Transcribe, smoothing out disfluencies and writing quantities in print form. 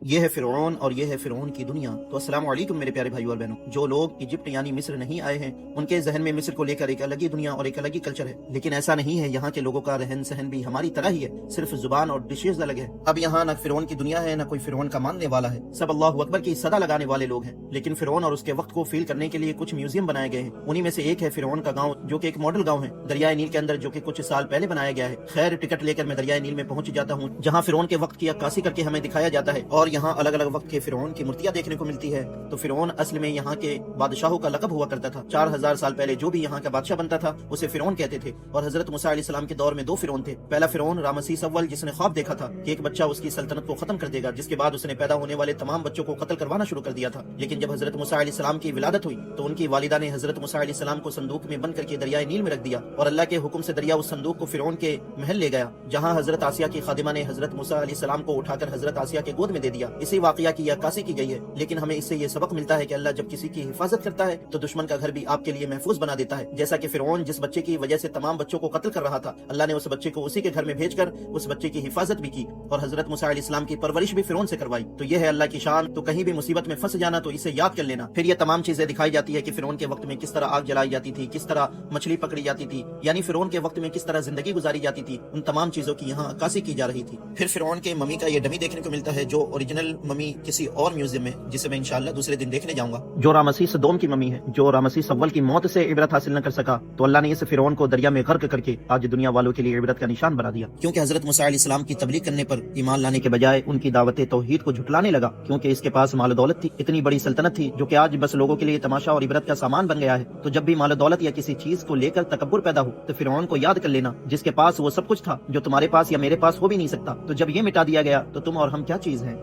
یہ ہے فرعون اور یہ ہے فرعون کی دنیا۔ تو السلام علیکم میرے پیارے بھائیو اور بہنوں۔ جو لوگ ایجپٹ یعنی مصر نہیں آئے ہیں ان کے ذہن میں مصر کو لے کر ایک الگ ہی دنیا اور ایک الگ ہی کلچر ہے، لیکن ایسا نہیں ہے۔ یہاں کے لوگوں کا رہن سہن بھی ہماری طرح ہی ہے، صرف زبان اور ڈشز الگ ہے۔ اب یہاں نہ فرعون کی دنیا ہے، نہ کوئی فرعون کا ماننے والا ہے، سب اللہ اکبر کی صدا لگانے والے لوگ ہیں۔ لیکن فرعون اور اس کے وقت کو فیل کرنے کے لیے کچھ میوزیم بنائے گئے ہیں۔ انہی میں سے ایک ہے فرعون کا گاؤں، جو کہ ایک ماڈل گاؤں ہے دریائے نیل کے اندر، جو کہ کچھ سال پہلے بنایا گیا ہے۔ خیر، ٹکٹ لے کر میں دریائے نیل میں پہنچ جاتا ہوں، جہاں فرعون کے وقت کی عکاسی کر کے ہمیں دکھایا جاتا ہے، اور یہاں الگ الگ وقت کے فرعون کی مورتیاں دیکھنے کو ملتی ہے۔ تو فرعون اصل میں یہاں کے بادشاہوں کا لقب ہوا کرتا تھا۔ 4000 سال پہلے جو بھی یہاں کا بادشاہ بنتا تھا اسے فرعون کہتے تھے، اور حضرت موسیٰ علیہ السلام کے دور میں 2 فرعون تھے۔ پہلا فرعون رامسیس اول، جس نے خواب دیکھا تھا کہ ایک بچہ اس کی سلطنت کو ختم کر دے گا، جس کے بعد اس نے پیدا ہونے والے تمام بچوں کو قتل کروانا شروع کر دیا تھا۔ لیکن جب حضرت موسیٰ علیہ السلام کی ولادت ہوئی تو ان کی والدہ نے حضرت موسیٰ علیہ السلام کو صندوق میں بند کر کے دریائے نیل میں رکھ دیا، اور اللہ کے حکم سے دریا اس صندوق کو فرعون کے محل لے گیا، جہاں حضرت آسیہ کی خادمہ نے حضرت موسیٰ علیہ السلام کو اٹھا کر حضرت آسیہ کے گود میں دے دیا۔ اسی واقعہ کی عکاسی کی گئی ہے، لیکن ہمیں اس سے یہ سبق ملتا ہے کہ اللہ جب کسی کی حفاظت کرتا ہے تو دشمن کا گھر بھی آپ کے لیے محفوظ بنا دیتا ہے۔ جیسا کہ فرعون جس بچے کی وجہ سے تمام بچوں کو قتل کر رہا تھا، اللہ نے اس بچے کو اسی کے گھر میں بھیج کر اس بچے کی حفاظت بھی کی، اور حضرت موسیٰ علیہ السلام کی پرورش بھی فرعون سے کروائی۔ تو یہ ہے اللہ کی شان۔ تو کہیں بھی مصیبت میں پھنس جانا تو اسے یاد کر لینا۔ پھر یہ تمام چیزیں دکھائی جاتی ہے کہ فرعون کے وقت میں کس طرح آگ جلائی جاتی تھی، کس طرح مچھلی پکڑی جاتی تھی، یعنی فرعون کے وقت میں کس طرح زندگی گزاری جاتی تھی، ان تمام چیزوں کی یہاں عکاسی کی جا رہی تھی۔ پھر فرعون کے ممی کا یہ ڈمی دیکھنے کو ملتا ہے، جو اوریجنل ممی کسی اور میوزیم میں، جسے میں انشاءاللہ دوسرے دن دیکھنے جاؤں گا، جو رامسیس دوم کی ممی ہے، جو رامسیس اول کی موت سے عبرت حاصل نہ کر سکا تو اللہ نے اس فرعون کو دریا میں غرق کر کے آج دنیا والوں کے لیے عبرت کا نشان بنا دیا۔ کیونکہ حضرت موسیٰ علیہ السلام کی تبلیغ کرنے پر ایمان لانے کے بجائے ان کی دعوت توحید کو جھٹلانے لگا، کیونکہ اس کے پاس مال و دولت تھی، اتنی بڑی سلطنت تھی جو کہ آج بس لوگوں کے لیے تماشا اور عبرت کا سامان بن گیا ہے۔ تو جب بھی مال و دولت یا کسی چیز کو لے کر تکبر پیدا ہو تو فرعون کو یاد کر لینا، جس کے پاس وہ سب کچھ تھا جو تمہارے پاس یا میرے پاس ہو بھی نہیں سکتا۔ تو جب یہ مٹا دیا گیا تو تم اور ہم کیا چیز ہیں۔